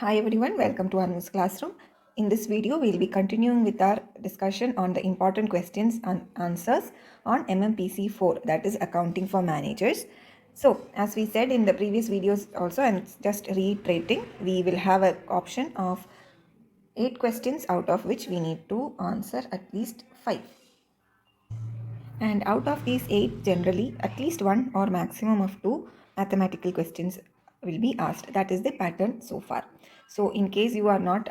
Hi everyone, welcome to Anu's classroom. In this video, we'll be continuing with our discussion on the important questions and answers on MMPC 4, that is accounting for managers. So, as we said in the previous videos also, and just reiterating, we will have an option of 8 questions out of which we need to answer at least 5. And out of these 8, generally, at least 1 or maximum of 2 mathematical questions will be asked. That is the pattern so far. So, in case you are not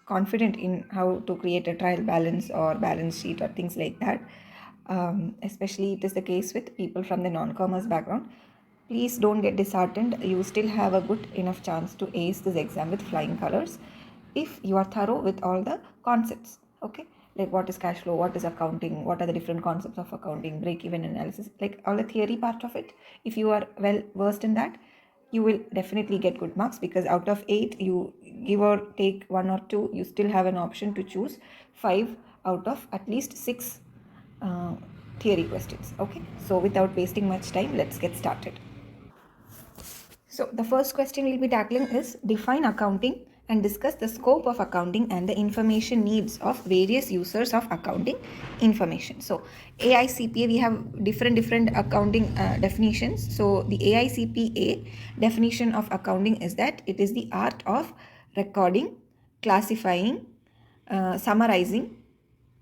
confident in how to create a trial balance or balance sheet or things like that, especially it is the case with people from the non-commerce background, please don't get disheartened. You still have a good enough chance to ace this exam with flying colors if you are thorough with all the concepts. Okay, like what is cash flow, what is accounting, what are the different concepts of accounting, break even analysis, like all the theory part of it. If you are well versed in that, you will definitely get good marks, because out of 8, you give or take 1 or 2, you still have an option to choose 5 out of at least 6 uh, theory questions. Okay, so without wasting much time, let's get started. So the first question we'll be tackling is define accounting and discuss the scope of accounting and the information needs of various users of accounting information. So AICPA, we have different accounting definitions. So the AICPA definition of accounting is that it is the art of recording, classifying, summarizing,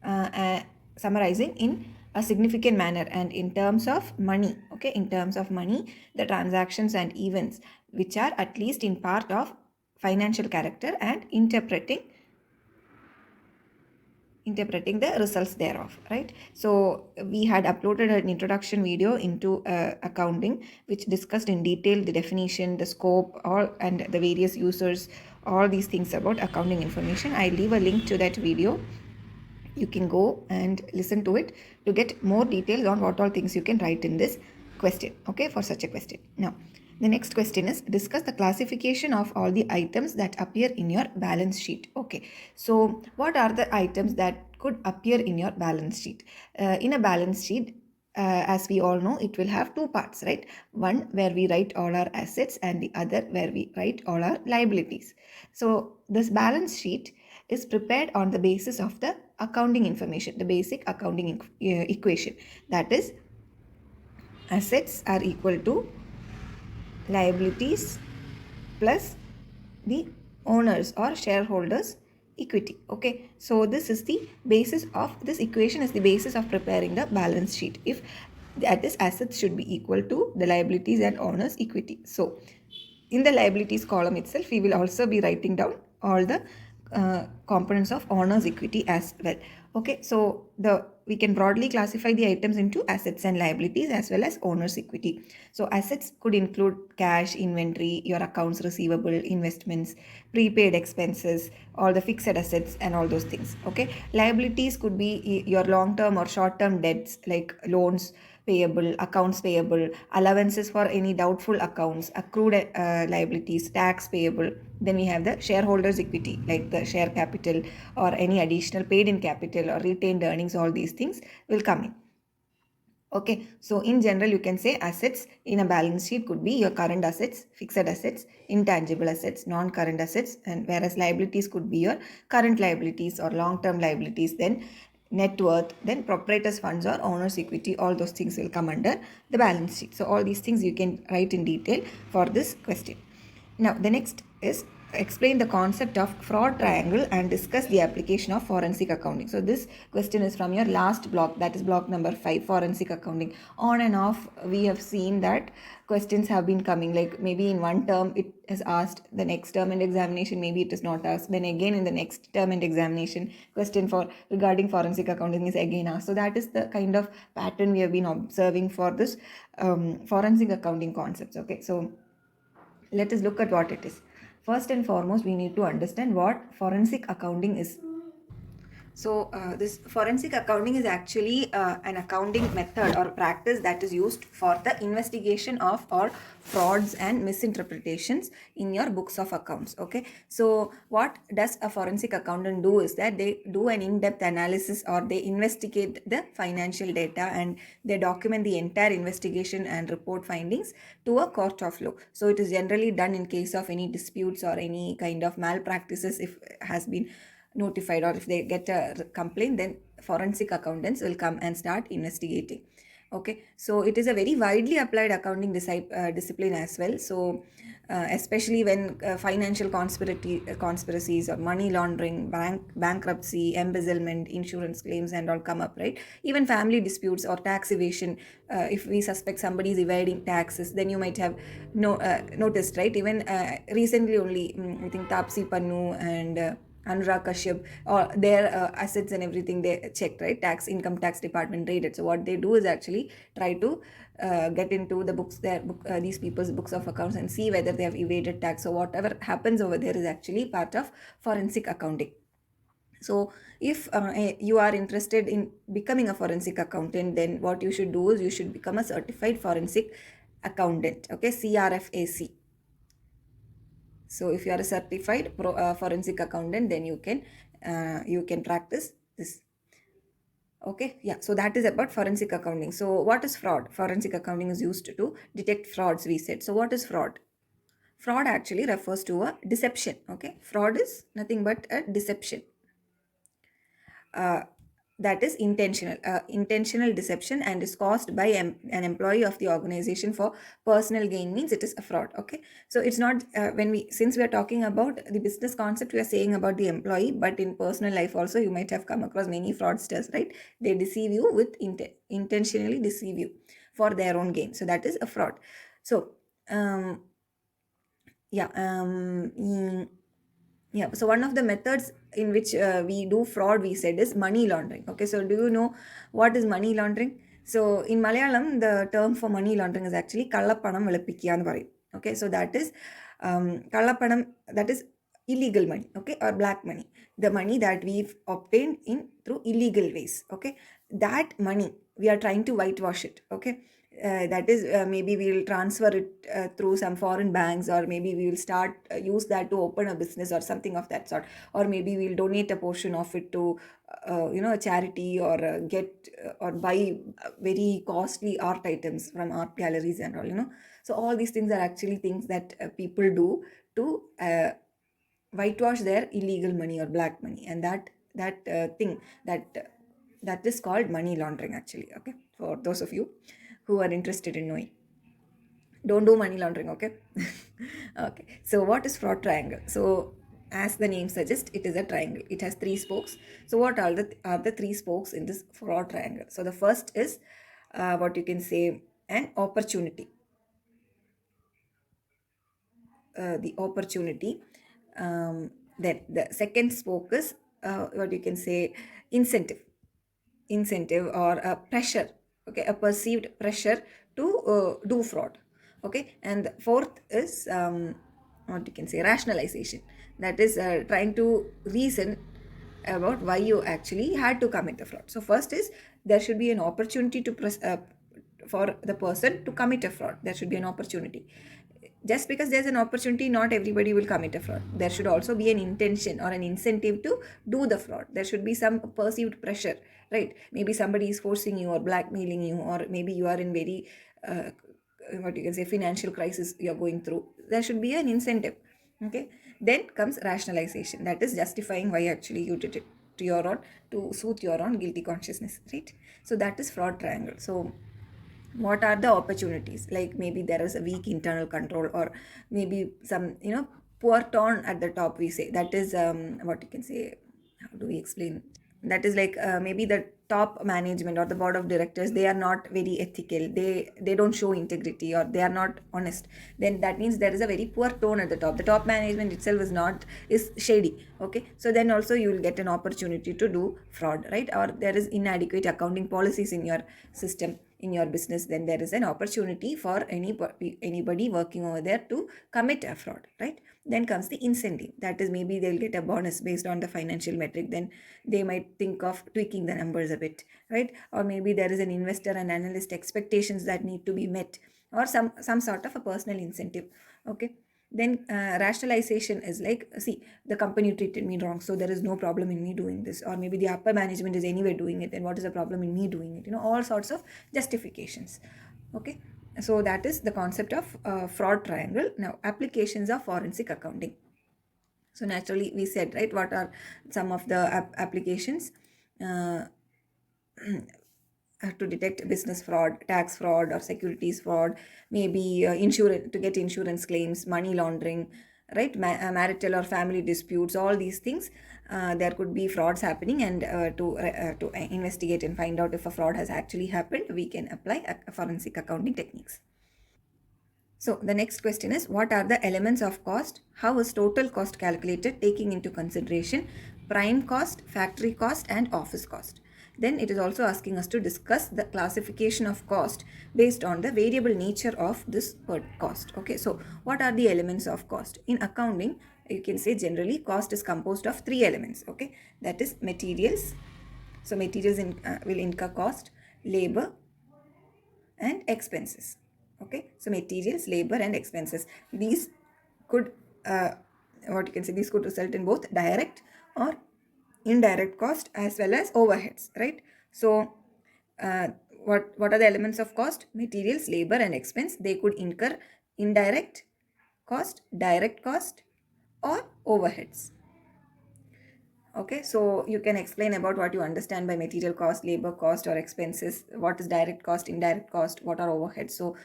uh, uh, summarizing in a significant manner and in terms of money. Okay, in terms of money, the transactions and events which are at least in part of financial character, and interpreting the results thereof, right? So we had uploaded an introduction video into accounting, which discussed in detail the definition, the scope, all, and the various users, all these things about accounting information. I leave a link to that video. You can go and listen to it to get more details on what all things you can write in this question. Okay, for such a question. Now, the next question is discuss the classification of all the items that appear in your balance sheet. Okay, so what are the items that could appear in your balance sheet? In a balance sheet, as we all know, it will have two parts, right? One where we write all our assets, and the other where we write all our liabilities. So this balance sheet is prepared on the basis of the accounting information, the basic accounting equation, that is assets are equal to liabilities plus the owners or shareholders equity. Okay, so this is the basis of this equation, is the basis of preparing the balance sheet, if that is assets should be equal to the liabilities and owners equity. So in the liabilities column itself, we will also be writing down all the components of owner's equity as well. Okay, so we can broadly classify the items into assets and liabilities as well as owner's equity. So assets could include cash, inventory, your accounts receivable, investments, prepaid expenses, all the fixed assets and all those things. Okay, liabilities could be your long-term or short-term debts like loans payable, accounts payable, allowances for any doubtful accounts, accrued liabilities, tax payable. Then we have the shareholders equity, like the share capital or any additional paid in capital or retained earnings. All these things will come in. Okay, so in general, you can say assets in a balance sheet could be your current assets, fixed assets, intangible assets, non-current assets, and whereas liabilities could be your current liabilities or long-term liabilities, then net worth, then proprietors funds or owner's equity. All those things will come under the balance sheet. So all these things you can write in detail for this question. Now, the next is explain the concept of fraud triangle and discuss the application of forensic accounting. So this question is from your last block, that is block number 5, forensic accounting. On and off, we have seen that questions have been coming, like maybe in one term it is asked, the next term and examination maybe it is not asked, then again in the next term and examination question for regarding forensic accounting is again asked. So that is the kind of pattern we have been observing for this forensic accounting concepts. Okay, so let us look at what it is. First and foremost, we need to understand what forensic accounting is. So, this forensic accounting is actually an accounting method or practice that is used for the investigation of all frauds and misinterpretations in your books of accounts. Okay, so what does a forensic accountant do is that they do an in-depth analysis, or they investigate the financial data, and they document the entire investigation and report findings to a court of law. So, it is generally done in case of any disputes or any kind of malpractices if has been notified, or if they get a complaint, then forensic accountants will come and start investigating. Okay, so it is a very widely applied accounting discipline as well. So especially when conspiracies or money laundering, bankruptcy, embezzlement, insurance claims and all come up, right? Even family disputes or tax evasion, if we suspect somebody is evading taxes, then you might have noticed, right? Even recently only, I think Tapsi Pannu and Anurag Kashyap, or their assets and everything they checked, right? Income tax department raided. So what they do is actually try to get into the books, these people's books of accounts, and see whether they have evaded tax. So whatever happens over there is actually part of forensic accounting. So if you are interested in becoming a forensic accountant, then what you should do is you should become a certified forensic accountant. Okay, CRFAC. So if you are a certified forensic accountant, then you can practice this. Okay, yeah, so that is about forensic accounting. So what is fraud? Forensic accounting is used to detect frauds, we said. So what is fraud? Fraud actually refers to a deception. Okay, fraud is nothing but a deception. Uh, that is intentional deception, and is caused by an employee of the organization for personal gain, means it is a fraud. Okay, so it's not since we are talking about the business concept, we are saying about the employee, but in personal life also you might have come across many fraudsters, right? They deceive you with intentionally deceive you for their own gain, so that is a fraud. So yeah yeah, so one of the methods in which we do fraud, we said, is money laundering. Okay, so do you know what is money laundering? So in Malayalam, the term for money laundering is actually Kallapanam Velapikyan Parai. Okay, so that is Kallapanam, that is illegal money, okay, or black money, the money that we've obtained in through illegal ways. Okay, that money we are trying to whitewash it. Okay, that is maybe we will transfer it through some foreign banks, or maybe we will start use that to open a business or something of that sort, or maybe we'll donate a portion of it to a charity, or get or buy very costly art items from art galleries and all. So all these things are actually things that people do to whitewash their illegal money or black money, and that is called money laundering actually. Okay, for those of you who are interested in knowing, don't do money laundering. Okay. Okay, so what is fraud triangle? So as the name suggests, it is a triangle, it has three spokes. So what are the three spokes in this fraud triangle? So the first is what you can say, an opportunity. The opportunity. Then the second spoke is what you can say, incentive or a pressure. Okay, a perceived pressure to do fraud. Okay, and the fourth is what you can say, rationalization. That is trying to reason about why you actually had to commit the fraud. So first is, there should be an opportunity for the person to commit a fraud. There should be an opportunity. Just because there's an opportunity, not everybody will commit a fraud. There should also be an intention or an incentive to do the fraud. There should be some perceived pressure, right? Maybe somebody is forcing you or blackmailing you, or maybe you are in very what you can say, financial crisis you're going through. There should be an incentive. Okay, then comes rationalization. That is justifying why actually you did it to your own, to soothe your own guilty consciousness, right? So that is fraud triangle. So what are the opportunities? Like maybe there is a weak internal control, or maybe some poor tone at the top, we say. That is what you can say, how do we explain, that is like maybe the top management or the board of directors, they are not very ethical, they don't show integrity, or they are not honest. Then that means there is a very poor tone at the top. The top management itself is shady. Okay, so then also you will get an opportunity to do fraud, right? Or there is inadequate accounting policies in your system. in your business, then there is an opportunity for anybody working over there to commit a fraud, right? Then comes the incentive. That is, maybe they'll get a bonus based on the financial metric. Then they might think of tweaking the numbers a bit, right? Or maybe there is an investor and analyst expectations that need to be met, or some sort of a personal incentive. Okay. Then rationalization is like, see, the company treated me wrong, so there is no problem in me doing this. Or maybe the upper management is anyway doing it, then what is the problem in me doing it? All sorts of justifications. Okay. So that is the concept of fraud triangle. Now, applications of forensic accounting. So naturally we said, right, what are some of the applications uh, to detect business fraud, tax fraud, or securities fraud, maybe insurance, to get insurance claims, money laundering, right? Marital or family disputes, all these things. There could be frauds happening, and to investigate and find out if a fraud has actually happened, we can apply forensic accounting techniques. So the next question is, what are the elements of cost? How is total cost calculated, taking into consideration prime cost, factory cost, and office cost? Then it is also asking us to discuss the classification of cost based on the variable nature of this per cost. Okay, so what are the elements of cost? In accounting, you can say generally cost is composed of three elements. Okay, that is materials. So materials will incur cost, labor, and expenses. Okay, so materials, labor, and expenses, these could what you can say, these could result in both direct or indirect cost as well as overheads, right? So uh, what are the elements of cost? Materials, labor, and expense. They could incur indirect cost, direct cost, or overheads. Okay, so you can explain about what you understand by material cost, labor cost, or expenses. What is direct cost, indirect cost, what are overheads? So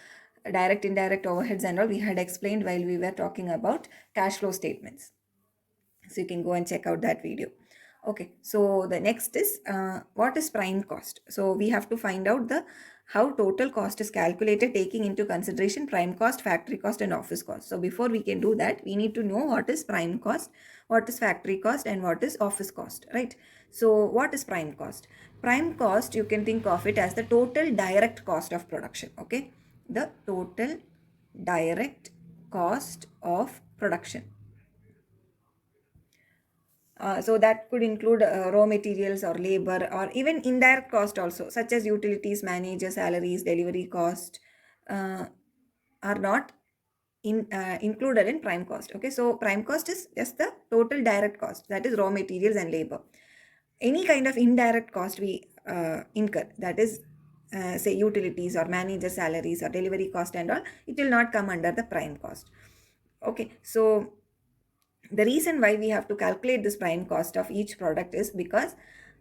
direct, indirect, overheads and all we had explained while we were talking about cash flow statements. So you can go and check out that video. Okay, so the next is what is prime cost? So we have to find out the how total cost is calculated, taking into consideration prime cost, factory cost, and office cost. So before we can do that, we need to know what is prime cost, what is factory cost, and what is office cost, right? So what is prime cost? Prime cost, you can think of it as the total direct cost of production. Okay, the total direct cost of production. So that could include raw materials or labor, or even indirect cost also, such as utilities, manager salaries, delivery cost, uh, are not included in prime cost. Okay, so prime cost is just the total direct cost, that is raw materials and labor. Any kind of indirect cost we incur, that is say utilities or manager salaries or delivery cost and all, it will not come under the prime cost. Okay, so the reason why we have to calculate this prime cost of each product is because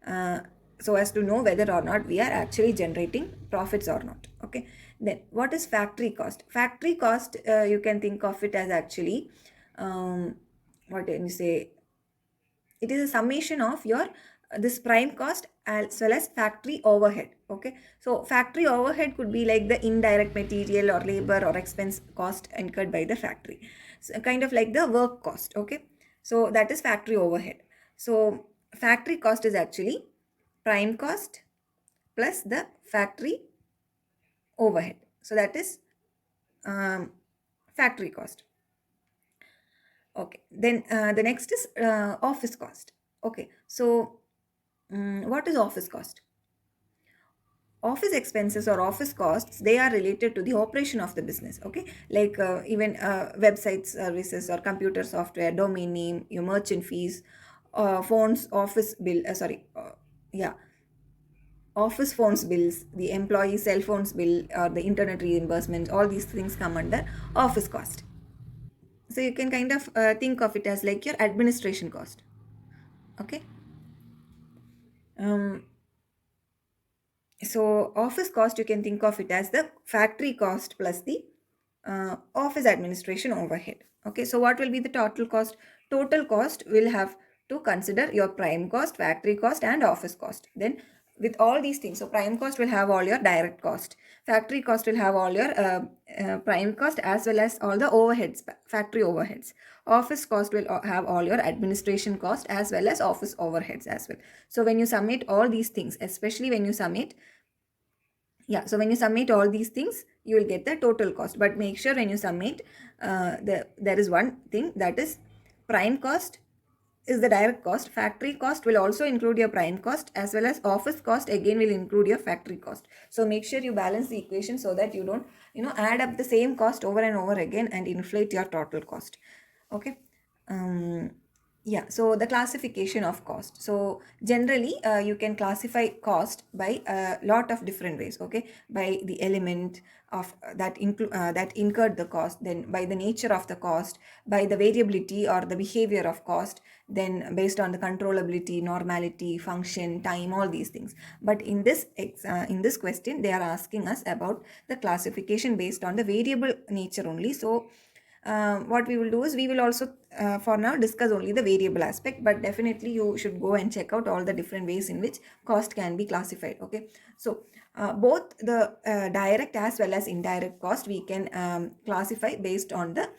uh, so as to know whether or not we are actually generating profits or not. Okay, then what is factory cost? Factory cost, you can think of it as actually what can you say, it is a summation of your this prime cost as well as factory overhead. Okay, so factory overhead could be like the indirect material or labor or expense cost incurred by the factory, so kind of like the work cost. Okay, so that is factory overhead. So factory cost is actually prime cost plus the factory overhead, so that is um, factory cost. Okay, then the next is office cost. Okay, so what is office cost? Office expenses or office costs, they are related to the operation of the business. Okay, like even website services or computer software, domain name, your merchant fees, phones, office bill, yeah, office phones bills, the employee cell phones bill, or the internet reimbursement, all these things come under office cost. So you can kind of think of it as like your administration cost. Okay, um, so office cost, you can think of it as the factory cost plus the office administration overhead. Okay, so what will be the total cost? Total cost will have to consider your prime cost, factory cost, and office cost. Then with all these things, so prime cost will have all your direct cost, factory cost will have all your prime cost as well as all the overheads, factory overheads. Office cost will have all your administration cost as well as office overheads as well. So when you summate all these things, especially when you summate Yeah, so when you submit all these things, you will get the total cost. But make sure when you submit, there is one thing, that is prime cost is the direct cost. Factory cost will also include your prime cost, as well as office cost again will include your factory cost. So make sure you balance the equation so that you don't, add up the same cost over and over again and inflate your total cost. Okay. um, yeah, so the classification of cost. So generally you can classify cost by a lot of different ways. Okay, by the element of that incurred the cost, then by the nature of the cost, by the variability or the behavior of cost, then based on the controllability, normality, function, time, all these things. But in this question they are asking us about the classification based on the variable nature only. So what we will do is we will also for now discuss only the variable aspect, but definitely you should go and check out all the different ways in which cost can be classified. Okay, so both the direct as well as indirect cost we can classify based on the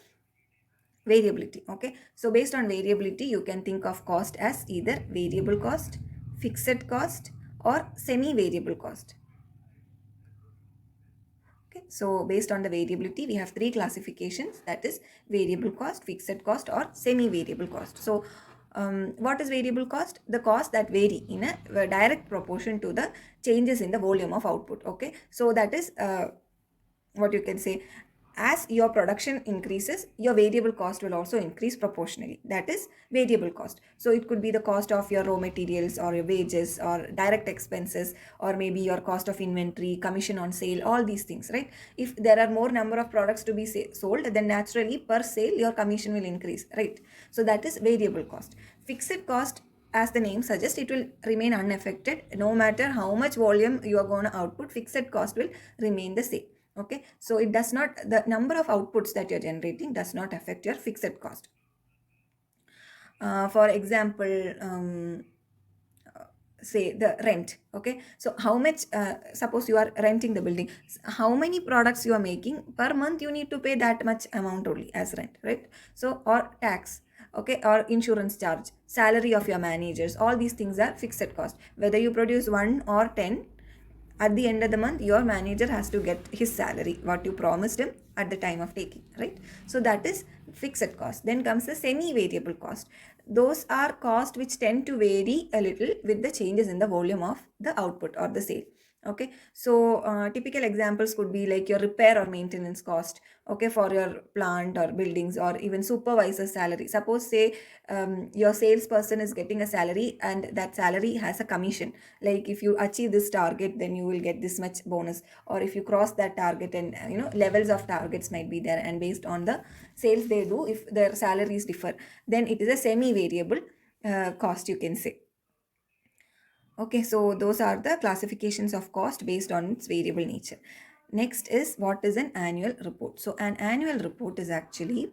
variability. Okay, so based on variability you can think of cost as either variable cost, fixed cost, or semi variable cost. Okay, so based on the variability, we have three classifications, that is variable cost, fixed cost, or semi-variable cost. So what is variable cost? The cost that vary in a direct proportion to the changes in the volume of output. Okay, so that is what you can say, as your production increases, your variable cost will also increase proportionally. That is variable cost. So it could be the cost of your raw materials or your wages or direct expenses, or maybe your cost of inventory, commission on sale, all these things, right? If there are more number of products to be sold, then naturally per sale your commission will increase, right? So that is variable cost. Fixed cost, as the name suggests, it will remain unaffected. No matter how much volume you are going to output, fixed cost will remain the same. Okay, so it does not, the number of outputs that you're generating does not affect your fixed cost. For example, say the rent. Okay, so how much, suppose you are renting the building, how many products you are making per month, you need to pay that much amount only as rent, right? So, or tax, okay, or insurance charge, salary of your managers, all these things are fixed cost. Whether you produce 1 or 10, at the end of the month your manager has to get his salary, what you promised him at the time of taking, right? So that is fixed cost. Then comes the semi variable cost. Those are costs which tend to vary a little with the changes in the volume of the output or the sale. Okay, so typical examples could be like your repair or maintenance cost, okay, for your plant or buildings, or even supervisor salary. Suppose say your salesperson is getting a salary and that salary has a commission, like if you achieve this target then you will get this much bonus, or if you cross that target, and levels of targets might be there, and based on the sales they do, if their salaries differ, then it is a semi variable cost, you can say. Okay, so those are the classifications of cost based on its variable nature. Next is, what is an annual report? So an annual report is actually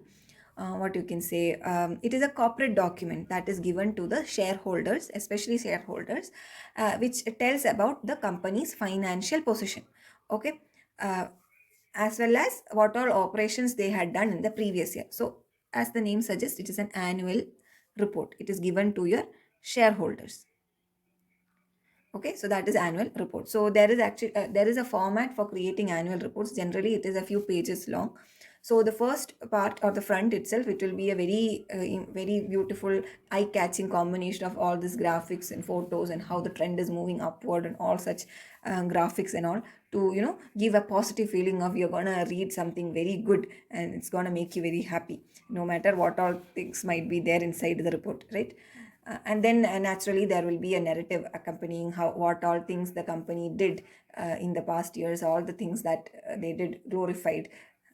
what you can say, it is a corporate document that is given to the shareholders, especially shareholders, which tells about the company's financial position. Okay, uh, as well as what all operations they had done in the previous year. So as the name suggests, it is an annual report. It is given to your shareholders. Okay, so that is annual report. So there is actually there is a format for creating annual reports. Generally it is a few pages long. So the first part, or the front itself, it will be a very beautiful eye-catching combination of all these graphics and photos, and how the trend is moving upward, and all such graphics and all, to give a positive feeling of you're gonna read something very good, and it's gonna make you very happy, no matter what all things might be there inside the report, right? And then naturally there will be a narrative accompanying how, what all things the company did in the past years, all the things that they did glorified.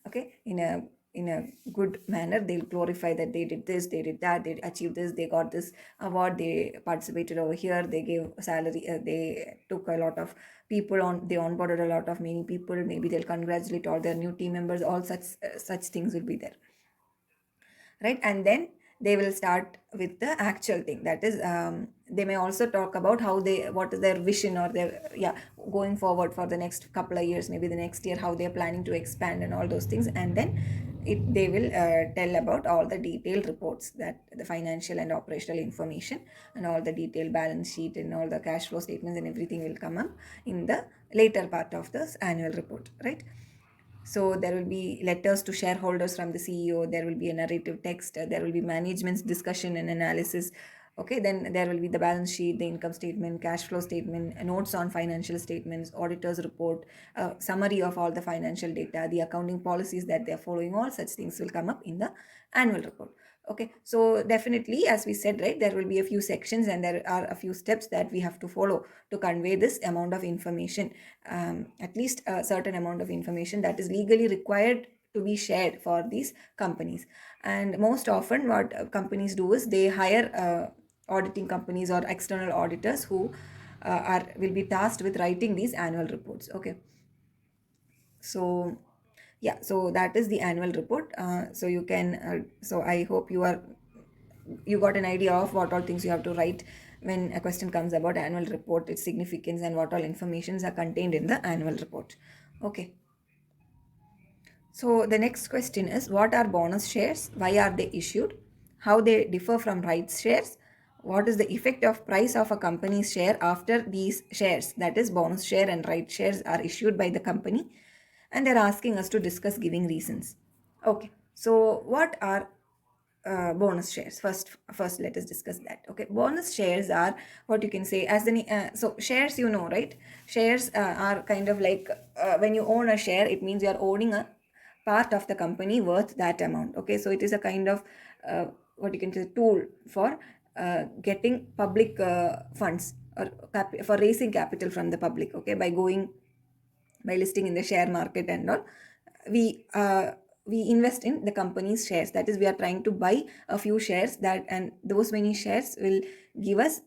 Okay, in a good manner, they'll glorify that they did this, they did that, they achieved this, they got this award, they participated over here, they gave salary, they took a lot of people on, they onboarded a lot of many people, maybe they'll congratulate all their new team members, all such things will be there, right? And then they will start with the actual thing, that is they may also talk about how they, what is their vision, or their, yeah, going forward for the next couple of years, maybe the next year, how they're planning to expand and all those things. And then they will tell about all the detailed reports, that the financial and operational information and all the detailed balance sheet and all the cash flow statements and everything will come up in the later part of this annual report, right? So there will be letters to shareholders from the CEO, there will be a narrative text, there will be management's discussion and analysis. Okay, then there will be the balance sheet, the income statement, cash flow statement, notes on financial statements, auditor's report, summary of all the financial data, the accounting policies that they are following, all such things will come up in the annual report. Okay, so definitely, as we said, right, there will be a few sections and there are a few steps that we have to follow to convey this amount of information, at least a certain amount of information that is legally required to be shared for these companies. And most often what companies do is they hire auditing companies or external auditors who are will be tasked with writing these annual reports. Okay, so yeah, so that is the annual report. So you can so I hope you got an idea of what all things you have to write when a question comes about annual report, its significance, and what all informations are contained in the annual report. Okay, so the next question is, what are bonus shares, why are they issued, how they differ from rights shares, what is the effect of price of a company's share after these shares, that is bonus share and right shares, are issued by the company, and they're asking us to discuss giving reasons. Okay, so what are bonus shares? First let us discuss that. Okay, bonus shares are what you can say as the so shares, you know, right? Shares are kind of like when you own a share, it means you are owning a part of the company worth that amount. Okay, so it is a kind of what you can say tool for getting public funds, or for raising capital from the public. Okay, by listing in the share market and all, we invest in the company's shares, that is we are trying to buy a few shares, that and those many shares will give us,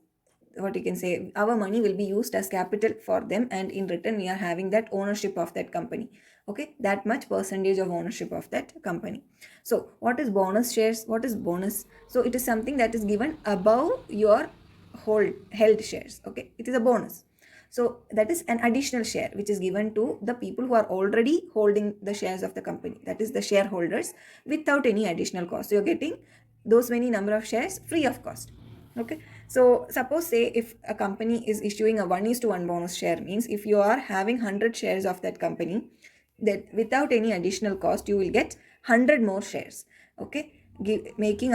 what you can say, our money will be used as capital for them, and in return we are having that ownership of that company. Okay, that much percentage of ownership of that company. So what is bonus shares, what is bonus? So it is something that is given above your held shares. Okay, it is a bonus. So that is an additional share which is given to the people who are already holding the shares of the company, that is the shareholders, without any additional cost. So you're getting those many number of shares free of cost. Okay, so suppose say if a company is issuing a 1:1 bonus share, means if you are having 100 shares of that company, that without any additional cost you will get 100 more shares. Okay, making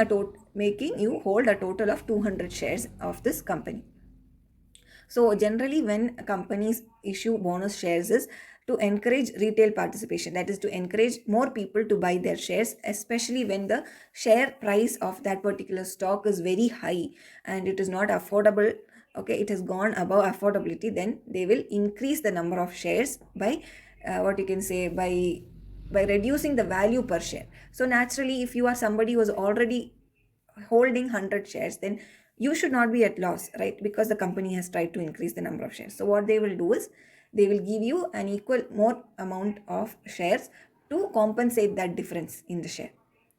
you hold a total of 200 shares of this company. So generally when companies issue bonus shares is to encourage retail participation, that is to encourage more people to buy their shares, especially when the share price of that particular stock is very high and it is not affordable. Okay, it has gone above affordability, then they will increase the number of shares by what you can say, by reducing the value per share. So naturally, if you are somebody who is already holding 100 shares, then you should not be at loss, right? Because the company has tried to increase the number of shares. So what they will do is they will give you an equal more amount of shares to compensate that difference in the share.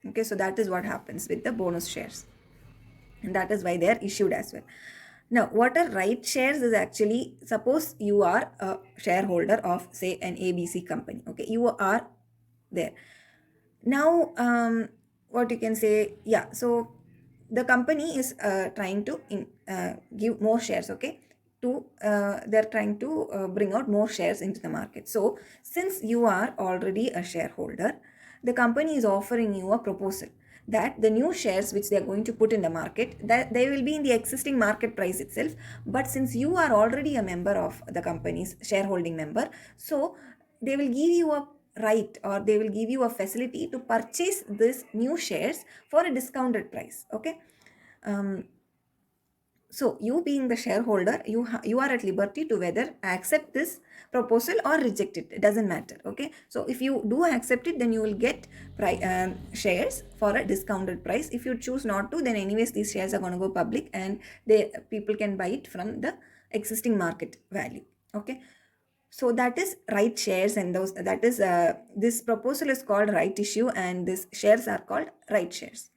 Okay, so that is what happens with the bonus shares, and that is why they are issued as well. Now what are right shares is actually, suppose you are a shareholder of say an ABC company. Okay, you are there now. What you can say, yeah, so the company is trying to give more shares. Okay, to they're trying to bring out more shares into the market. So since you are already a shareholder, the company is offering you a proposal that the new shares which they are going to put in the market, that they will be in the existing market price itself, but since you are already a member of the company's shareholding member, so they will give you a right, or they will give you a facility to purchase this new shares for a discounted price. Okay, um, so you being the shareholder, you are at liberty to whether accept this proposal or reject it. It doesn't matter. Okay, so if you do accept it, then you will get shares for a discounted price. If you choose not to, then anyways these shares are going to go public and people can buy it from the existing market value. Okay, so that is right shares, and those, that is this proposal is called right issue and these shares are called right shares.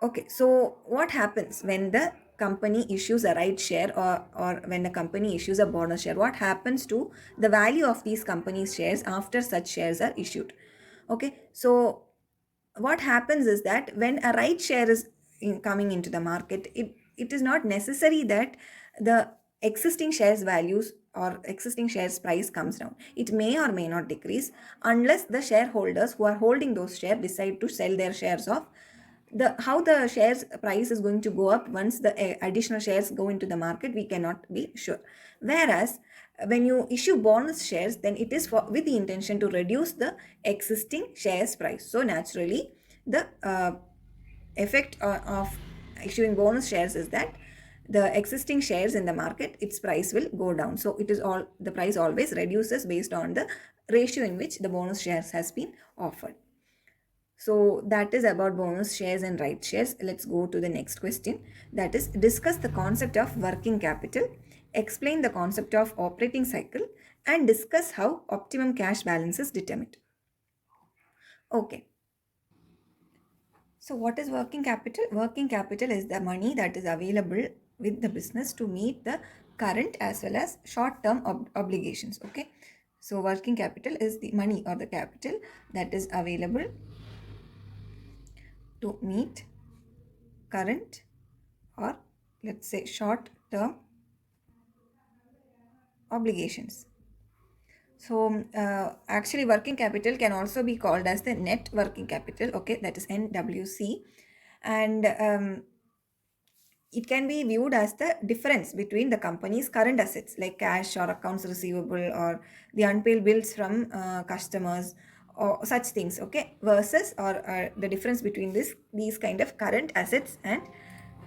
Okay, so what happens when the company issues a right share, or when a company issues a bonus share, what happens to the value of these companies shares after such shares are issued? Okay, so what happens is that when a right share is coming into the market, it is not necessary that the existing shares values or existing shares price comes down. It may or may not decrease unless the shareholders who are holding those shares decide to sell their shares off. The how the shares price is going to go up once the additional shares go into the market, we cannot be sure. Whereas when you issue bonus shares, then it is for with the intention to reduce the existing shares price. So naturally the effect of issuing bonus shares is that the existing shares in the market, its price will go down. So it is all, the price always reduces based on the ratio in which the bonus shares has been offered. So that is about bonus shares and right shares. Let's go to the next question. That is, discuss the concept of working capital, explain the concept of operating cycle, and discuss how optimum cash balance is determined. Okay. So what is working capital? Working capital is the money that is available with the business to meet the current as well as short-term obligations. Okay. So working capital is the money or the capital that is available to meet current, or let's say short term obligations. So actually working capital can also be called as the net working capital, okay, that is NWC. And it can be viewed as the difference between the company's current assets like cash or accounts receivable or the unpaid bills from customers or such things, okay, versus or the difference between these kind of current assets and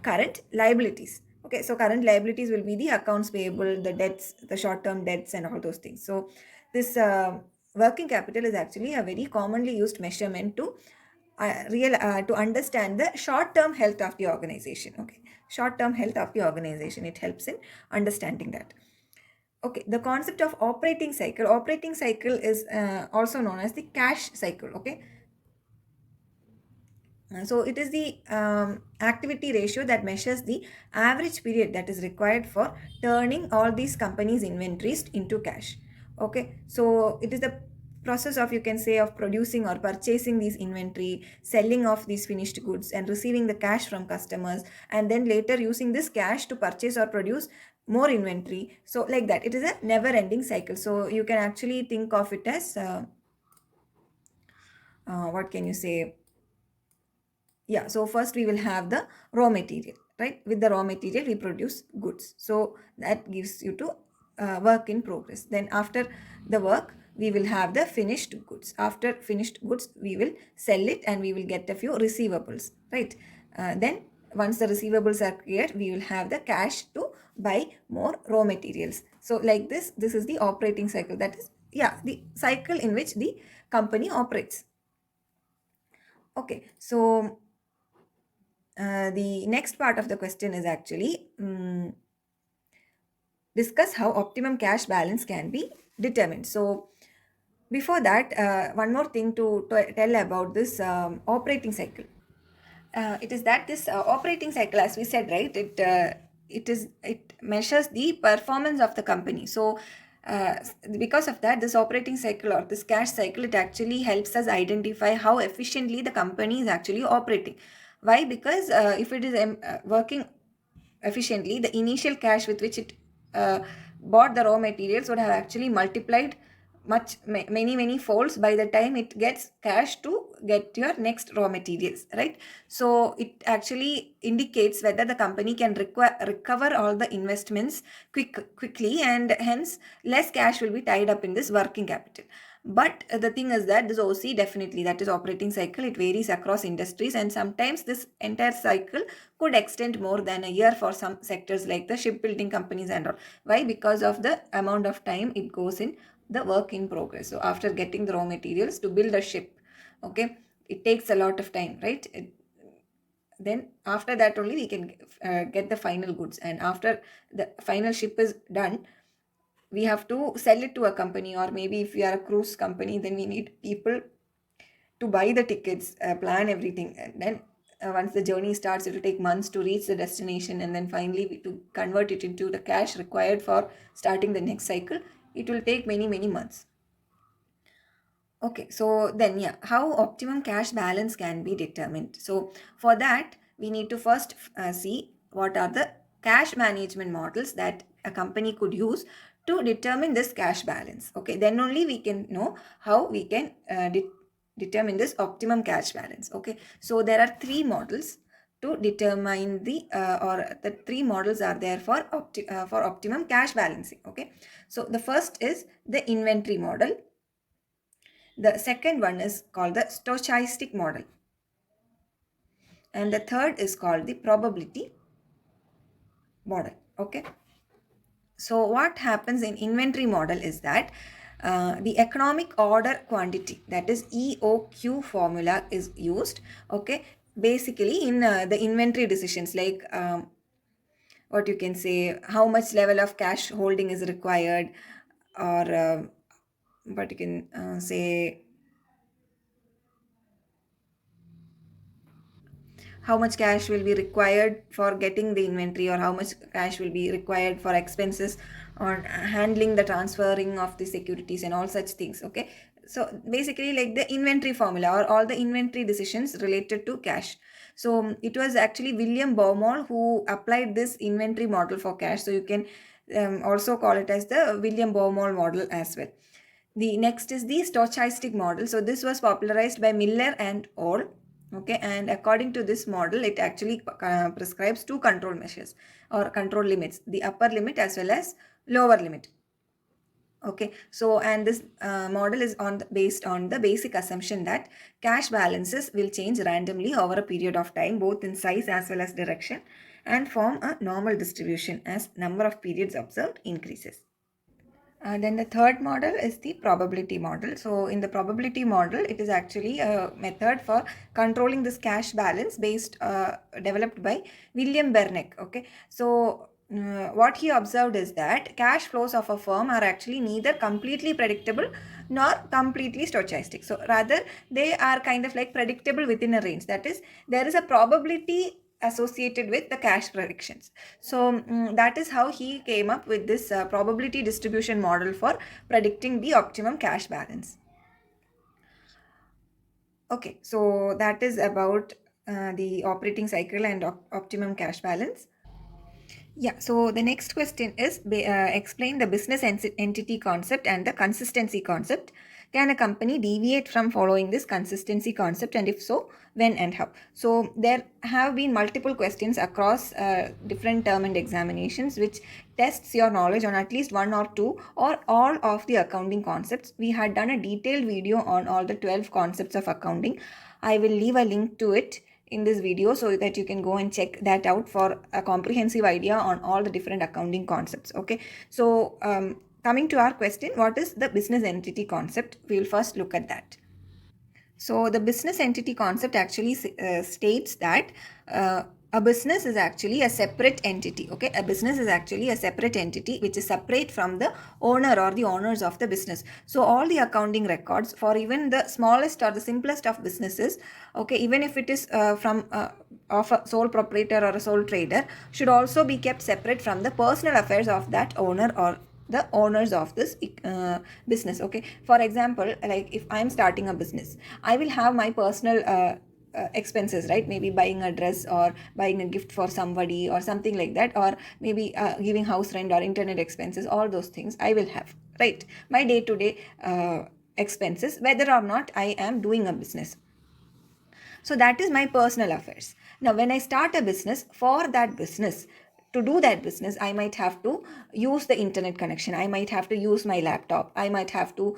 current liabilities. Okay, so current liabilities will be the accounts payable, the debts, the short term debts, and all those things. So this working capital is actually a very commonly used measurement to understand the short term health of the organization. Okay, short term health of the organization, it helps in understanding that. Okay, the concept of operating cycle is also known as the cash cycle. Okay, so it is the activity ratio that measures the average period that is required for turning all these companies' inventories into cash. Okay, so it is the process of, you can say, of producing or purchasing these inventory, selling off these finished goods, and receiving the cash from customers, and then later using this cash to purchase or produce more inventory. So like that, it is a never-ending cycle. So you can actually think of it as what can you say? Yeah, so first we will have the raw material, right? With the raw material we produce goods, so that gives you to work in progress. Then after the work we will have the finished goods. After finished goods we will sell it and we will get a few receivables, right? Then once the receivables are cleared, we will have the cash to buy more raw materials. So like this is the operating cycle, that is, yeah, the cycle in which the company operates. Okay, so the next part of the question is actually discuss how optimum cash balance can be determined. So before that, one more thing to tell about this operating cycle. It is that this operating cycle, as we said, right, it measures the performance of the company. So because of that, this operating cycle or this cash cycle, it actually helps us identify how efficiently the company is actually operating. Why? Because if it is working efficiently, the initial cash with which it uh, bought the raw materials would have actually multiplied many folds by the time it gets cash to get your next raw materials, right? So it actually indicates whether the company can recover all the investments quickly, and hence less cash will be tied up in this working capital. But the thing is that this OC, definitely, that is operating cycle, it varies across industries, and sometimes this entire cycle could extend more than a year for some sectors like the shipbuilding companies and all. Why? Because of the amount of time it goes in the work in progress. So after getting the raw materials to build a ship, okay, it takes a lot of time, right? Then after that only we can get the final goods, and after the final ship is done, we have to sell it to a company, or maybe if we are a cruise company, then we need people to buy the tickets, plan everything, and then once the journey starts, it will take months to reach the destination, and then finally to convert it into the cash required for starting the next cycle, it will take many months. Okay, so then yeah, how optimum cash balance can be determined. So for that, we need to first see what are the cash management models that a company could use to determine this cash balance. Okay, then only we can know how we can determine this optimum cash balance. Okay, so there are three models to determine or the three models are there for optimum cash balancing. Okay, so the first is the inventory model. The second one is called the stochastic model. And the third is called the probability model. Okay. So what happens in inventory model is that the economic order quantity, that is EOQ formula, is used. Okay. Basically in the inventory decisions, like what you can say, how much level of cash holding is required, or what you can say, how much cash will be required for getting the inventory, or how much cash will be required for expenses or handling the transferring of the securities and all such things. Okay, so basically like the inventory formula or all the inventory decisions related to cash. So it was actually William Baumol who applied this inventory model for cash, so you can also call it as the William Baumol model as well. The next is the stochastic model. So this was popularized by Miller and All. Okay, and according to this model, it actually prescribes two control measures or control limits, the upper limit as well as lower limit. Okay, so and this model is based on the basic assumption that cash balances will change randomly over a period of time, both in size as well as direction, and form a normal distribution as number of periods observed increases. Then the third model is the probability model. So in the probability model, it is actually a method for controlling this cash balance developed by William Berneck. Okay, so what he observed is that cash flows of a firm are actually neither completely predictable nor completely stochastic. So rather, they are kind of like predictable within a range. That is, there is a probability associated with the cash predictions. So that is how he came up with this probability distribution model for predicting the optimum cash balance. Okay, so that is about the operating cycle and optimum cash balance. Yeah, so the next question is explain the business entity concept and the consistency concept. Can a company deviate from following this consistency concept, and if so, when and how? So there have been multiple questions across different term and examinations which tests your knowledge on at least one or two or all of the accounting concepts. We had done a detailed video on all the 12 concepts of accounting. I will leave a link to it in this video so that you can go and check that out for a comprehensive idea on all the different accounting concepts. Okay, so coming to our question, what is the business entity concept? We will first look at that. So the business entity concept actually states that a business is actually a separate entity. Okay, a business is actually a separate entity which is separate from the owner or the owners of the business. So all the accounting records for even the smallest or the simplest of businesses, okay, even if it is from of a sole proprietor or a sole trader, should also be kept separate from the personal affairs of that owner or the owners of this business. Okay, for example, like if I'm starting a business, I will have my personal expenses, right? Maybe buying a dress or buying a gift for somebody or something like that, or maybe giving house rent or internet expenses. All those things I will have, right? My day to day expenses, whether or not I am doing a business. So that is my personal affairs. Now, when I start a business, for that business, to do that business, I might have to use the internet connection. I might have to use my laptop. I might have to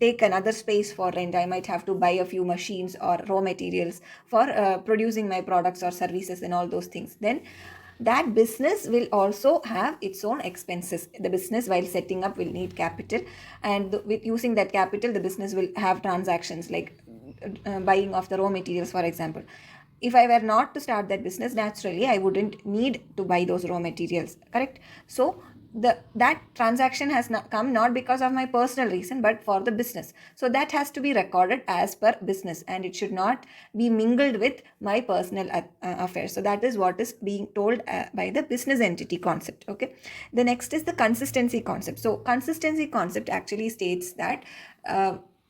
take another space for rent. I might have to buy a few machines or raw materials for producing my products or services and all those things. Then that business will also have its own expenses. The business, while setting up, will need capital, and with using that capital, the business will have transactions like buying of the raw materials, for example. If I were not to start that business, naturally I wouldn't need to buy those raw materials, correct? So that transaction has not come not because of my personal reason but for the business. So that has to be recorded as per business, and it should not be mingled with my personal affairs. So that is what is being told by the business entity concept. Okay, the next is the consistency concept. So consistency concept actually states that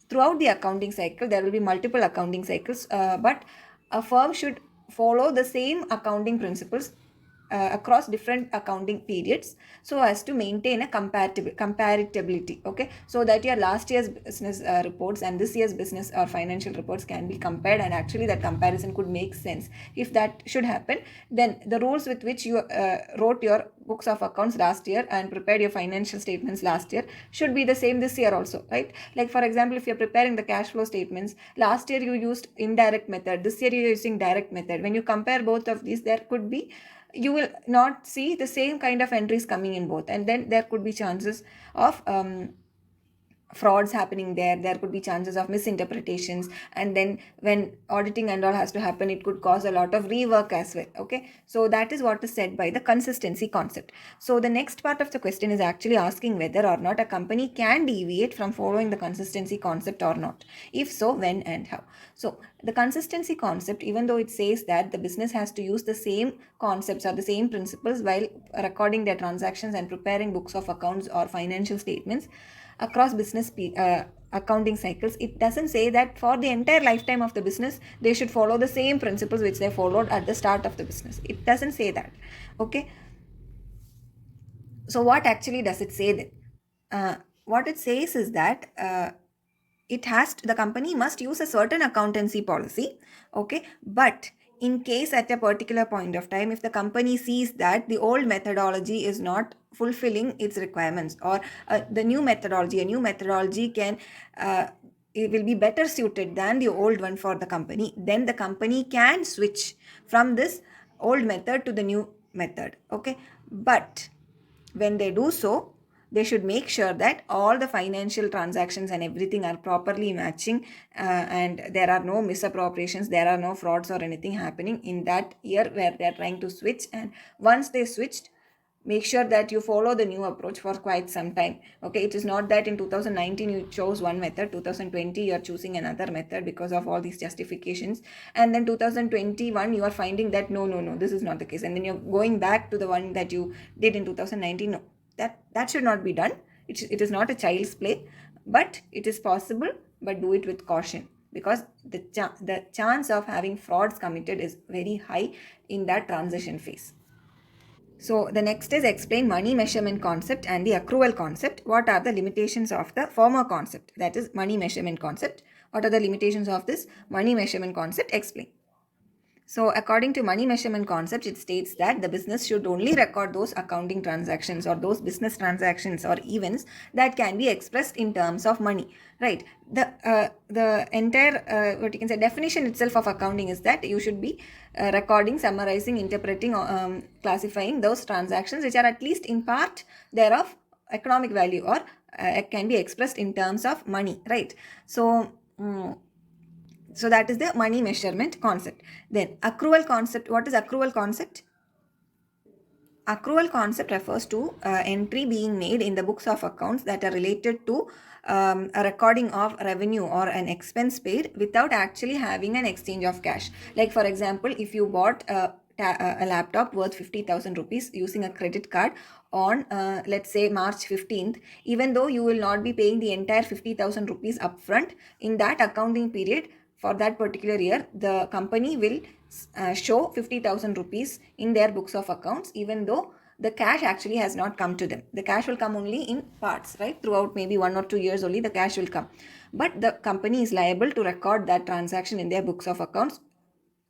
throughout the accounting cycle there will be multiple accounting cycles, but a firm should follow the same accounting principles across different accounting periods, so as to maintain a comparability. Okay, so that your last year's business reports and this year's business or financial reports can be compared, and actually that comparison could make sense. If that should happen, then the rules with which you wrote your books of accounts last year and prepared your financial statements last year should be the same this year also, right? Like for example, if you're preparing the cash flow statements, last year you used indirect method, this year you're using direct method. When you compare both of these, there could be, you will not see the same kind of entries coming in both, and then there could be chances of frauds happening there could be chances of misinterpretations, and then when auditing and all has to happen, it could cause a lot of rework as well. Okay, so that is what is said by the consistency concept. So the next part of the question is actually asking whether or not a company can deviate from following the consistency concept or not. If so, when and how. So the consistency concept, even though it says that the business has to use the same concepts or the same principles while recording their transactions and preparing books of accounts or financial statements across business accounting cycles, it doesn't say that for the entire lifetime of the business they should follow the same principles which they followed at the start of the business. It doesn't say that. Okay, so what actually does it say then? What it says is that the company must use a certain accountancy policy. Okay, but in case at a particular point of time, if the company sees that the old methodology is not fulfilling its requirements, or the new methodology, a new methodology can it will be better suited than the old one for the company, then the company can switch from this old method to the new method. Okay, but when they do so, they should make sure that all the financial transactions and everything are properly matching, and there are no misappropriations, there are no frauds or anything happening in that year where they are trying to switch. And once they switched, make sure that you follow the new approach for quite some time. Okay, it is not that in 2019 you chose one method, 2020 you are choosing another method because of all these justifications, and then 2021 you are finding that no, this is not the case, and then you're going back to the one that you did in 2019. No, that should not be done. It is not a child's play, but it is possible, but do it with caution, because the chance of having frauds committed is very high in that transition phase. So the next is explain money measurement concept and the accrual concept. What are the limitations of the former concept, that is money measurement concept? What are the limitations of this money measurement concept? Explain. So according to money measurement concept, it states that the business should only record those accounting transactions or those business transactions or events that can be expressed in terms of money, right? The entire what you can say definition itself of accounting is that you should be recording, summarizing, interpreting, classifying those transactions which are at least in part thereof economic value, or can be expressed in terms of money, right? So so that is the money measurement concept. Then accrual concept. What is accrual concept? Accrual concept refers to entry being made in the books of accounts that are related to a recording of revenue or an expense paid without actually having an exchange of cash. Like for example, if you bought a laptop worth 50,000 rupees using a credit card on let's say March 15th, even though you will not be paying the entire 50,000 rupees upfront, in that accounting period for that particular year, the company will show 50,000 rupees in their books of accounts, even though the cash actually has not come to them. The cash will come only in parts, right? Throughout maybe 1 or 2 years only the cash will come. But the company is liable to record that transaction in their books of accounts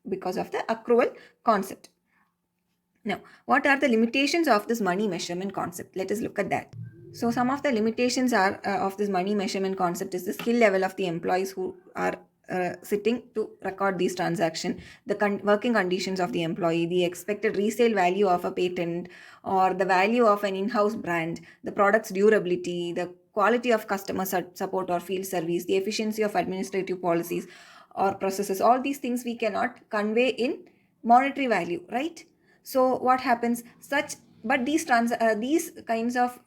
because of the accrual concept. Now, what are the limitations of this money measurement concept? Let us look at that. So some of the limitations are of this money measurement concept is the skill level of the employees who are sitting to record these transactions, the working conditions of the employee, the expected resale value of a patent or the value of an in-house brand, the product's durability, the quality of customer support or field service, the efficiency of administrative policies or processes. All these things we cannot convey in monetary value, right? So what happens? Such but these kinds of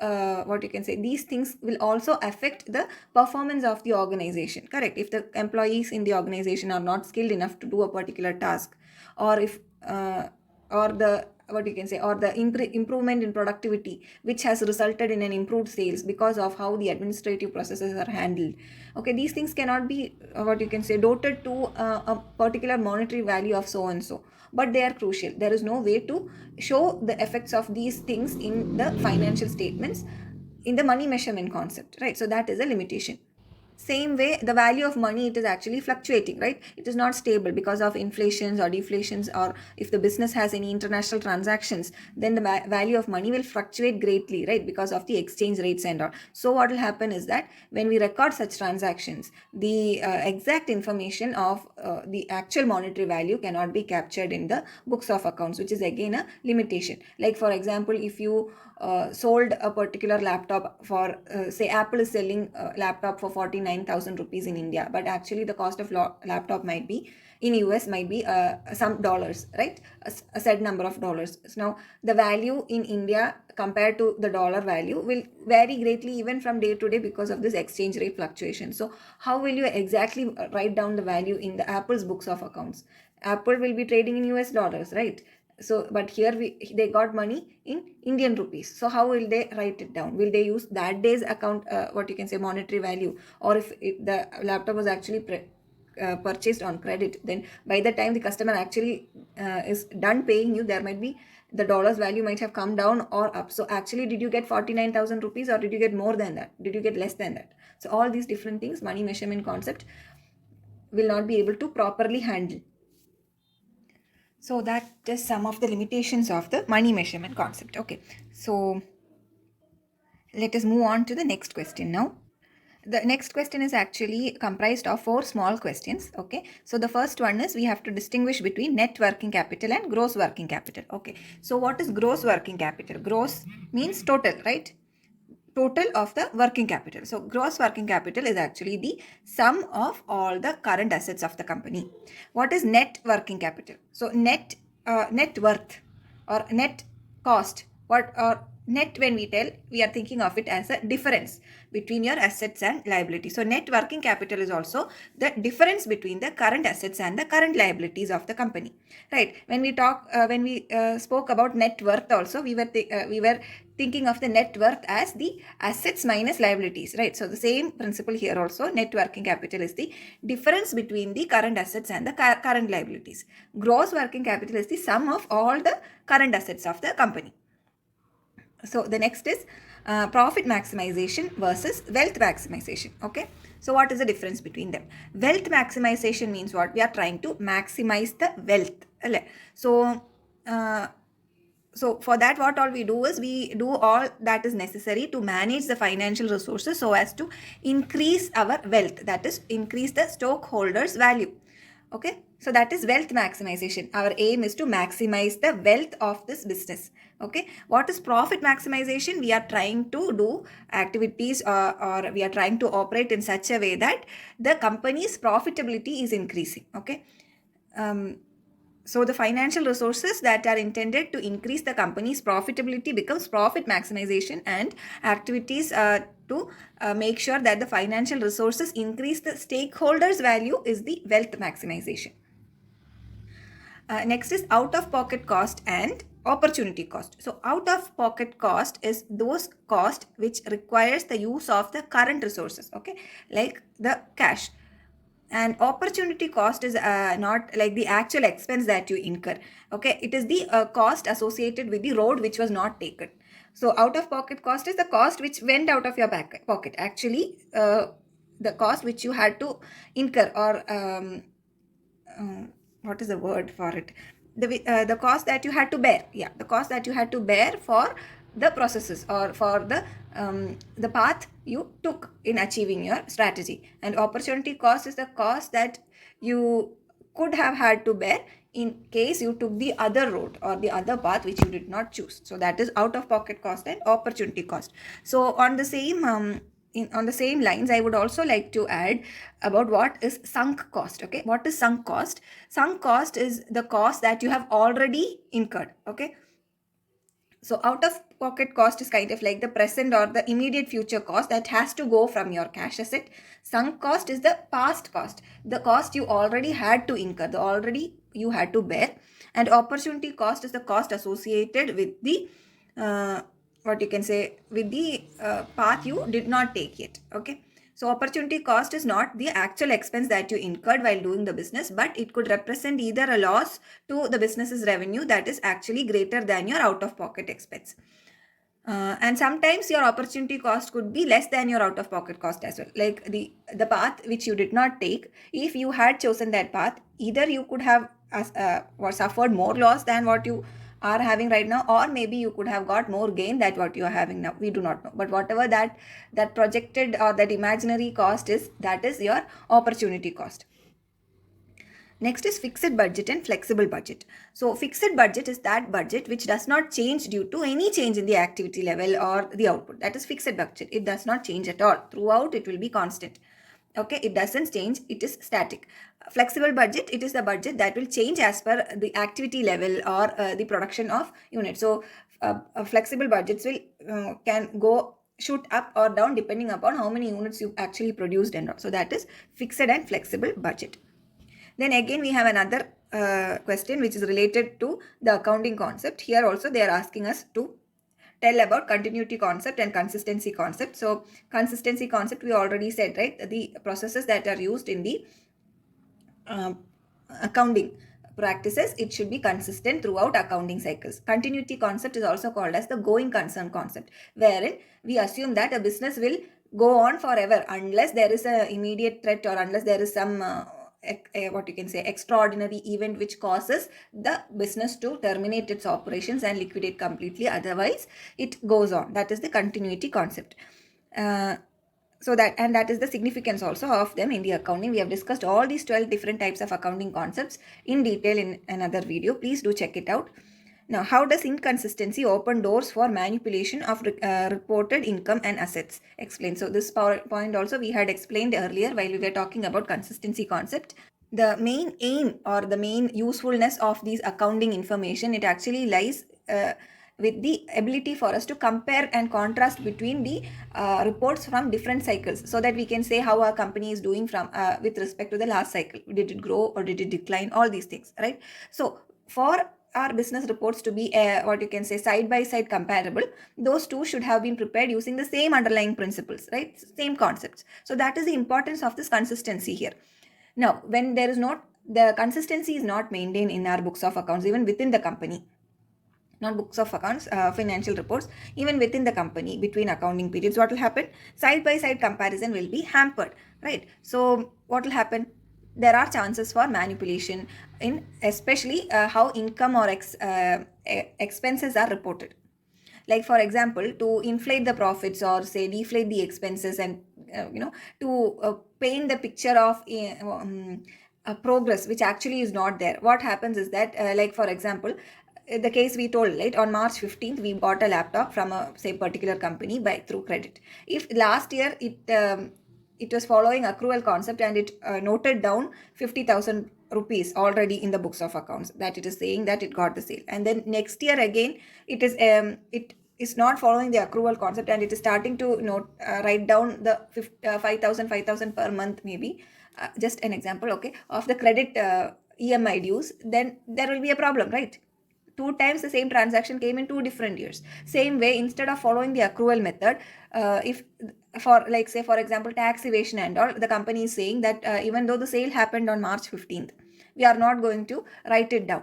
what you can say, these things will also affect the performance of the organization, correct? If the employees in the organization are not skilled enough to do a particular task, or if or the what you can say, or the improvement in productivity which has resulted in an improved sales because of how the administrative processes are handled, okay, these things cannot be what you can say, doted to a particular monetary value of so and so, but they are crucial. There is no way to show the effects of these things in the financial statements in the money measurement concept, right? So that is a limitation. Same way, the value of money, it is actually fluctuating, right? It is not stable because of inflations or deflations, or if the business has any international transactions, then the value of money will fluctuate greatly, right? Because of the exchange rates and all. So what will happen is that when we record such transactions, the exact information of the actual monetary value cannot be captured in the books of accounts, which is again a limitation. Like for example, if you sold a particular laptop for say Apple is selling a laptop for 49,000 rupees in India, but actually the cost of laptop might be in US might be some dollars, right? A set number of dollars. So now the value in India compared to the dollar value will vary greatly even from day to day because of this exchange rate fluctuation. So how will you exactly write down the value in the Apple's books of accounts? Apple will be trading in US dollars, right? So but here they got money in Indian rupees. So how will they write it down? Will they use that day's account, what you can say, monetary value? Or if the laptop was actually purchased on credit, then by the time the customer actually is done paying you, there might be the dollar's value might have come down or up. So actually, did you get 49,000 rupees, or did you get more than that? Did you get less than that? So all these different things, money measurement concept will not be able to properly handle. So that is some of the limitations of the money measurement concept. Okay, so let us move on to the next question now. The next question is actually comprised of 4 small questions. Okay, so the first one is we have to distinguish between net working capital and gross working capital. Okay, so what is gross working capital? Gross means total, right? Total of the working capital. So gross working capital is actually the sum of all the current assets of the company. What is net working capital? So net worth or net cost, what or net, when we tell, we are thinking of it as a difference between your assets and liabilities. So net working capital is also the difference between the current assets and the current liabilities of the company, right? When we spoke about net worth also, we were thinking of the net worth as the assets minus liabilities, right? So the same principle here also, net working capital is the difference between the current assets and the current liabilities. Gross working capital is the sum of all the current assets of the company. So the next is profit maximization versus wealth maximization. Okay, so what is the difference between them? Wealth maximization means what? We are trying to maximize the wealth. So for that, what all we do is we do all that is necessary to manage the financial resources so as to increase our wealth, that is increase the stockholders value. Okay, so that is wealth maximization. Our aim is to maximize the wealth of this business. Okay, what is profit maximization? We are trying to do activities, or we are trying to operate in such a way that the company's profitability is increasing. Okay, so the financial resources that are intended to increase the company's profitability becomes profit maximization, and activities to make sure that the financial resources increase the stakeholders value is the wealth maximization. Next is out of pocket cost and opportunity cost. So out of pocket cost is those cost which requires the use of the current resources, okay, like the cash. And opportunity cost is not like the actual expense that you incur. Okay, it is the cost associated with the road which was not taken. So out of pocket cost is the cost which went out of your pocket. Actually, the cost which you had to incur, or what is the word for it? The cost that you had to bear. Yeah, the cost that you had to bear for the processes, or for the path you took in achieving your strategy. And opportunity cost is the cost that you could have had to bear in case you took the other road or the other path which you did not choose. So that is out of pocket cost and opportunity cost. So on the same on the same lines, I would also like to add about what is sunk cost. Okay, what is sunk cost? Sunk cost is the cost that you have already incurred. Okay, So out of pocket cost is kind of like the present or the immediate future cost that has to go from your cash asset. Sunk cost is the past cost, the cost you already had to incur, the already you had to bear. And opportunity cost is the cost associated with the what you can say, with the path you did not take yet. Okay, so opportunity cost is not the actual expense that you incurred while doing the business, but it could represent either a loss to the business's revenue that is actually greater than your out of pocket expense. And sometimes your opportunity cost could be less than your out of pocket cost as well, like the path which you did not take. If you had chosen that path, either you could have or suffered more loss than what you are having right now, or maybe you could have got more gain than what you are having now. We do not know, but whatever that projected or that imaginary cost is, that is your opportunity cost. Next is fixed budget and flexible budget. So fixed budget is that budget which does not change due to any change in the activity level or the output. That is fixed budget. It does not change at all. Throughout it will be constant. Okay, it doesn't change, it is static. Flexible budget, it is the budget that will change as per the activity level or the production of units. So flexible budgets will can go shoot up or down depending upon how many units you actually produced and all. So that is fixed and flexible budget. Then again we have another question which is related to the accounting concept. Here also they are asking us to tell about continuity concept and consistency concept. So consistency concept we already said, right? The processes that are used in the accounting practices, it should be consistent throughout accounting cycles. Continuity concept is also called as the going concern concept, wherein we assume that a business will go on forever unless there is an immediate threat or unless there is some what you can say extraordinary event which causes the business to terminate its operations and liquidate completely. Otherwise it goes on. That is the continuity concept. So that is the significance also of them in the accounting. We have discussed all these 12 different types of accounting concepts in detail in another video. Please do check it out. Now, how does inconsistency open doors for manipulation of reported income and assets? Explain. So this point also we had explained earlier while we were talking about consistency concept. The main aim or the main usefulness of these accounting information, it actually lies with the ability for us to compare and contrast between the reports from different cycles, so that we can say how our company is doing from with respect to the last cycle. Did it grow or did it decline? All these things, right? So for our business reports to be what you can say side by side comparable, those two should have been prepared using the same underlying principles, right? Same concepts. So that is the importance of this consistency here. Now, when there is not, the consistency is not maintained in our books of accounts, even within the company, not books of accounts, financial reports, even within the company, between accounting periods, what will happen? Side by side comparison will be hampered, right? So what will happen? There are chances for manipulation in especially how income or expenses are reported. Like for example, to inflate the profits or say deflate the expenses, and to paint the picture of a progress which actually is not there. What happens is that like for example, the case we told, right, on March 15th we bought a laptop from a say particular company by through credit. If last year it was following accrual concept and it noted down 50,000 rupees already in the books of accounts, that it is saying that it got the sale, and then next year again it is not following the accrual concept and it is starting to note write down the 5,000 per month maybe, just an example, okay, of the credit EMI dues, then there will be a problem, right? Two times the same transaction came in 2 different years. Same way, instead of following the accrual method, if for like say for example tax evasion and all, the company is saying that even though the sale happened on March 15th, we are not going to write it down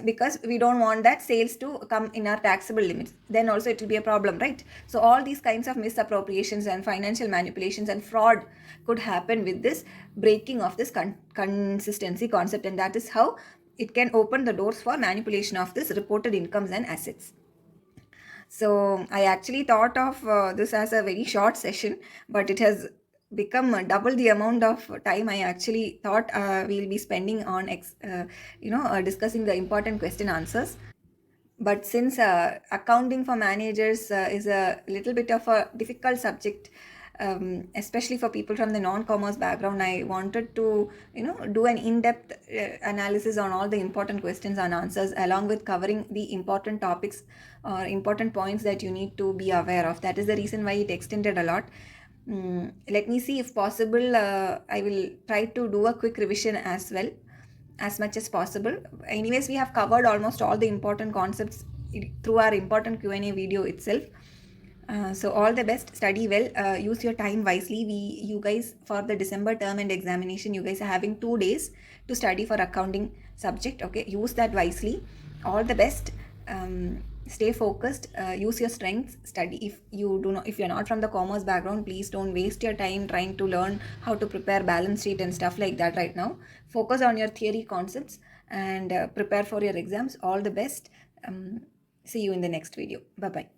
because we don't want that sales to come in our taxable limits. Then also it will be a problem, right? So all these kinds of misappropriations and financial manipulations and fraud could happen with this breaking of this consistency concept, and that is how it can open the doors for manipulation of this reported incomes and assets. So I actually thought of this as a very short session, but it has become double the amount of time I actually thought we'll be spending on discussing the important question answers. But since accounting for managers is a little bit of a difficult subject, especially for people from the non-commerce background. I wanted to, do an in-depth analysis on all the important questions and answers, along with covering the important topics or important points that you need to be aware of. That is the reason why it extended a lot. Let me see if possible. I will try to do a quick revision as well, as much as possible. Anyways, we have covered almost all the important concepts through our important Q&A video itself. So all the best, study well, use your time wisely. You guys, for the December term and examination, you guys are having 2 days to study for accounting subject. Okay, use that wisely. All the best. Stay focused, use your strengths, study. If you're not from the commerce background, please don't waste your time trying to learn how to prepare balance sheet and stuff like that right now. Focus on your theory concepts and prepare for your exams. All the best. See you in the next video. Bye bye.